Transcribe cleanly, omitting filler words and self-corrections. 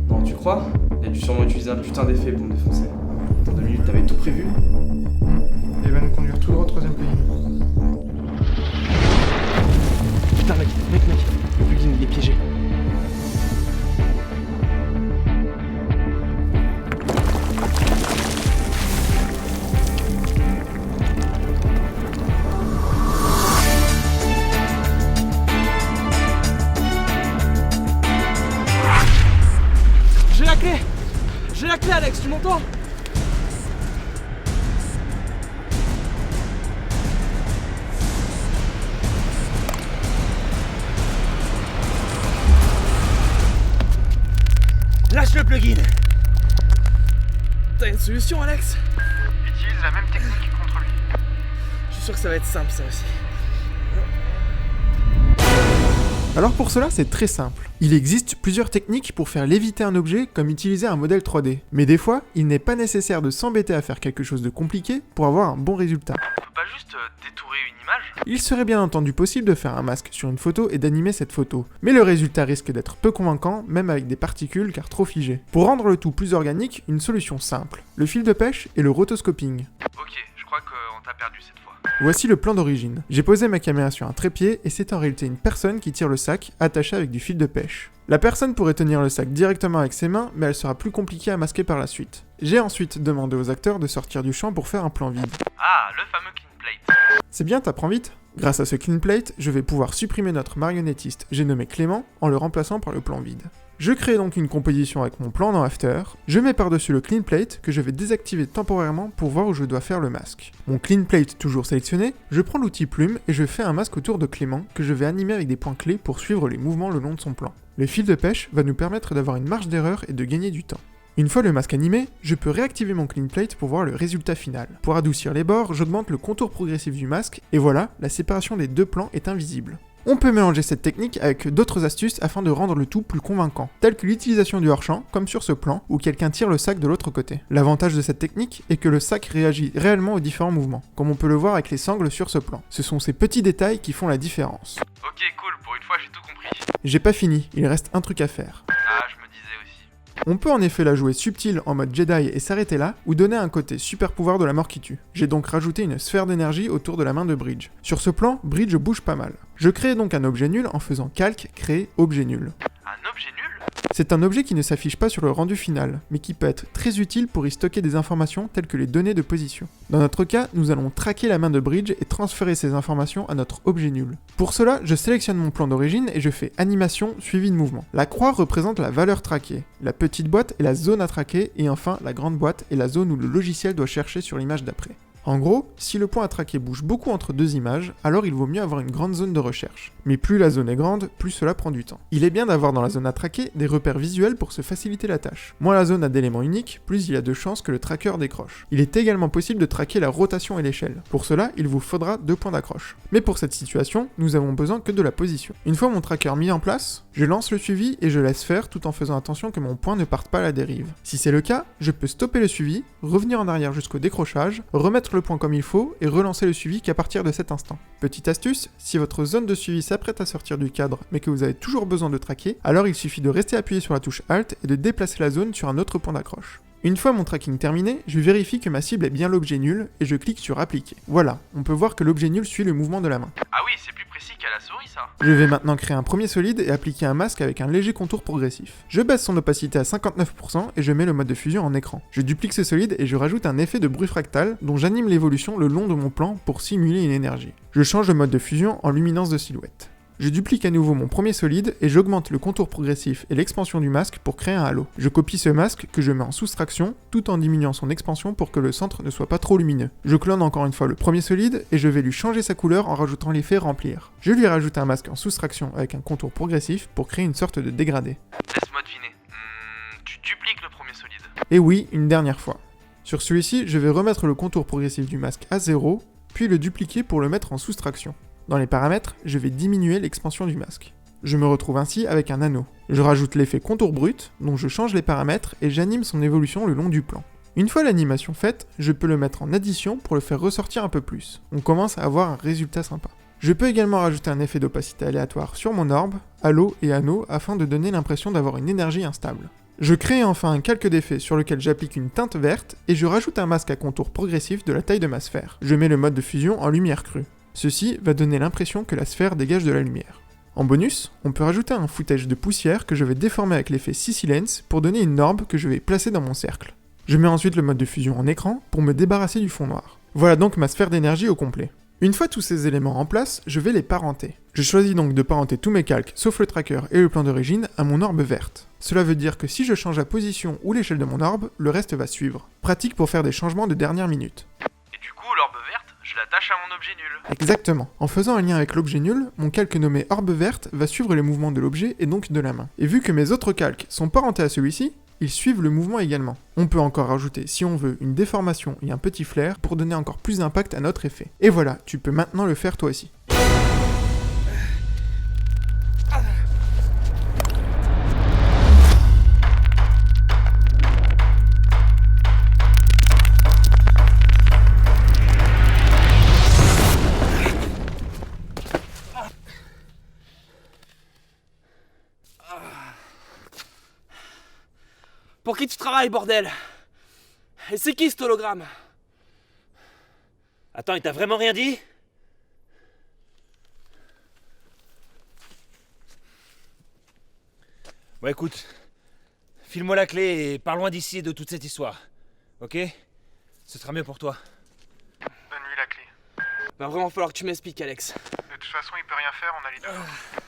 Non, tu crois? Il a dû sûrement utiliser un putain d'effet pour me défoncer. Dans 2 minutes, t'avais tout prévu? Et va nous conduire tout droit au 3ème plugin. Putain mec, le plugin il est piégé. J'ai la clé Alex, tu m'entends? Lâche le plugin. T'as une solution Alex? Utilise la même technique contre lui. Je suis sûr que ça va être simple ça aussi. Alors pour cela, c'est très simple. Il existe plusieurs techniques pour faire léviter un objet comme utiliser un modèle 3D. Mais des fois, il n'est pas nécessaire de s'embêter à faire quelque chose de compliqué pour avoir un bon résultat. On peut pas juste détourer une image? Il serait bien entendu possible de faire un masque sur une photo et d'animer cette photo, mais le résultat risque d'être peu convaincant, même avec des particules car trop figées. Pour rendre le tout plus organique, une solution simple, le fil de pêche et le rotoscoping. Ok, je crois qu'on t'a perdu cette fois. Voici le plan d'origine. J'ai posé ma caméra sur un trépied et c'est en réalité une personne qui tire le sac attaché avec du fil de pêche. La personne pourrait tenir le sac directement avec ses mains, mais elle sera plus compliquée à masquer par la suite. J'ai ensuite demandé aux acteurs de sortir du champ pour faire un plan vide. Ah, le fameux clean plate. C'est bien, t'apprends vite. Grâce à ce clean plate, je vais pouvoir supprimer notre marionnettiste, j'ai nommé Clément, en le remplaçant par le plan vide. Je crée donc une composition avec mon plan dans After, je mets par-dessus le clean plate que je vais désactiver temporairement pour voir où je dois faire le masque. Mon clean plate toujours sélectionné, je prends l'outil plume et je fais un masque autour de Clément que je vais animer avec des points clés pour suivre les mouvements le long de son plan. Le fil de pêche va nous permettre d'avoir une marge d'erreur et de gagner du temps. Une fois le masque animé, je peux réactiver mon clean plate pour voir le résultat final. Pour adoucir les bords, j'augmente le contour progressif du masque et voilà, la séparation des deux plans est invisible. On peut mélanger cette technique avec d'autres astuces afin de rendre le tout plus convaincant, telles que l'utilisation du hors-champ, comme sur ce plan, où quelqu'un tire le sac de l'autre côté. L'avantage de cette technique est que le sac réagit réellement aux différents mouvements, comme on peut le voir avec les sangles sur ce plan. Ce sont ces petits détails qui font la différence. Ok, cool, pour une fois j'ai tout compris. J'ai pas fini, il reste un truc à faire. Ah, je me disais aussi. On peut en effet la jouer subtile en mode Jedi et s'arrêter là, ou donner un côté super pouvoir de la mort qui tue. J'ai donc rajouté une sphère d'énergie autour de la main de Bridge. Sur ce plan, Bridge bouge pas mal. Je crée donc un objet nul en faisant calque, créer, objet nul. Un objet nul? C'est un objet qui ne s'affiche pas sur le rendu final, mais qui peut être très utile pour y stocker des informations telles que les données de position. Dans notre cas, nous allons traquer la main de Bridge et transférer ces informations à notre objet nul. Pour cela, je sélectionne mon plan d'origine et je fais animation suivi de mouvement. La croix représente la valeur traquée, la petite boîte est la zone à traquer et enfin la grande boîte est la zone où le logiciel doit chercher sur l'image d'après. En gros, si le point à traquer bouge beaucoup entre deux images, alors il vaut mieux avoir une grande zone de recherche. Mais plus la zone est grande, plus cela prend du temps. Il est bien d'avoir dans la zone à traquer des repères visuels pour se faciliter la tâche. Moins la zone a d'éléments uniques, plus il y a de chances que le tracker décroche. Il est également possible de traquer la rotation et l'échelle. Pour cela, il vous faudra 2 points d'accroche. Mais pour cette situation, nous avons besoin que de la position. Une fois mon tracker mis en place, je lance le suivi et je laisse faire tout en faisant attention que mon point ne parte pas à la dérive. Si c'est le cas, je peux stopper le suivi, revenir en arrière jusqu'au décrochage, remettre le point comme il faut et relancer le suivi qu'à partir de cet instant. Petite astuce, si votre zone de suivi s'apprête à sortir du cadre mais que vous avez toujours besoin de traquer, alors il suffit de rester appuyé sur la touche Alt et de déplacer la zone sur un autre point d'accroche. Une fois mon tracking terminé, je vérifie que ma cible est bien l'objet nul et je clique sur appliquer. Voilà, on peut voir que l'objet nul suit le mouvement de la main. Ah oui, c'est plus précis qu'à la souris ça. Je vais maintenant créer un premier solide et appliquer un masque avec un léger contour progressif. Je baisse son opacité à 59% et je mets le mode de fusion en écran. Je duplique ce solide et je rajoute un effet de bruit fractal dont j'anime l'évolution le long de mon plan pour simuler une énergie. Je change le mode de fusion en luminance de silhouette. Je duplique à nouveau mon premier solide et j'augmente le contour progressif et l'expansion du masque pour créer un halo. Je copie ce masque que je mets en soustraction tout en diminuant son expansion pour que le centre ne soit pas trop lumineux. Je clone encore une fois le premier solide et je vais lui changer sa couleur en rajoutant l'effet remplir. Je lui rajoute un masque en soustraction avec un contour progressif pour créer une sorte de dégradé. Laisse-moi deviner. Tu dupliques le premier solide. Et oui, une dernière fois. Sur celui-ci, je vais remettre le contour progressif du masque à 0, puis le dupliquer pour le mettre en soustraction. Dans les paramètres, je vais diminuer l'expansion du masque. Je me retrouve ainsi avec un anneau. Je rajoute l'effet contour brut, dont je change les paramètres et j'anime son évolution le long du plan. Une fois l'animation faite, je peux le mettre en addition pour le faire ressortir un peu plus. On commence à avoir un résultat sympa. Je peux également rajouter un effet d'opacité aléatoire sur mon orbe, halo et anneau afin de donner l'impression d'avoir une énergie instable. Je crée enfin un calque d'effet sur lequel j'applique une teinte verte et je rajoute un masque à contour progressif de la taille de ma sphère. Je mets le mode de fusion en lumière crue. Ceci va donner l'impression que la sphère dégage de la lumière. En bonus, on peut rajouter un footage de poussière que je vais déformer avec l'effet CC Lens pour donner une orbe que je vais placer dans mon cercle. Je mets ensuite le mode de fusion en écran pour me débarrasser du fond noir. Voilà donc ma sphère d'énergie au complet. Une fois tous ces éléments en place, je vais les parenter. Je choisis donc de parenter tous mes calques, sauf le tracker et le plan d'origine, à mon orbe verte. Cela veut dire que si je change la position ou l'échelle de mon orbe, le reste va suivre. Pratique pour faire des changements de dernière minute. Et du coup, l'orbe verte, je l'attache à mon objet nul. Exactement. En faisant un lien avec l'objet nul, mon calque nommé orbe verte va suivre les mouvements de l'objet et donc de la main. Et vu que mes autres calques sont parentés à celui-ci, ils suivent le mouvement également. On peut encore rajouter, si on veut, une déformation et un petit flair pour donner encore plus d'impact à notre effet. Et voilà, tu peux maintenant le faire toi aussi. Pour qui tu travailles, bordel? Et c'est qui cet hologramme? Attends, il t'a vraiment rien dit? Bon, écoute, file-moi la clé et pars loin d'ici et de toute cette histoire. Ok? Ce sera mieux pour toi. Bonne nuit la clé. Va vraiment falloir que tu m'expliques, Alex. De toute façon, il peut rien faire, on a les deux.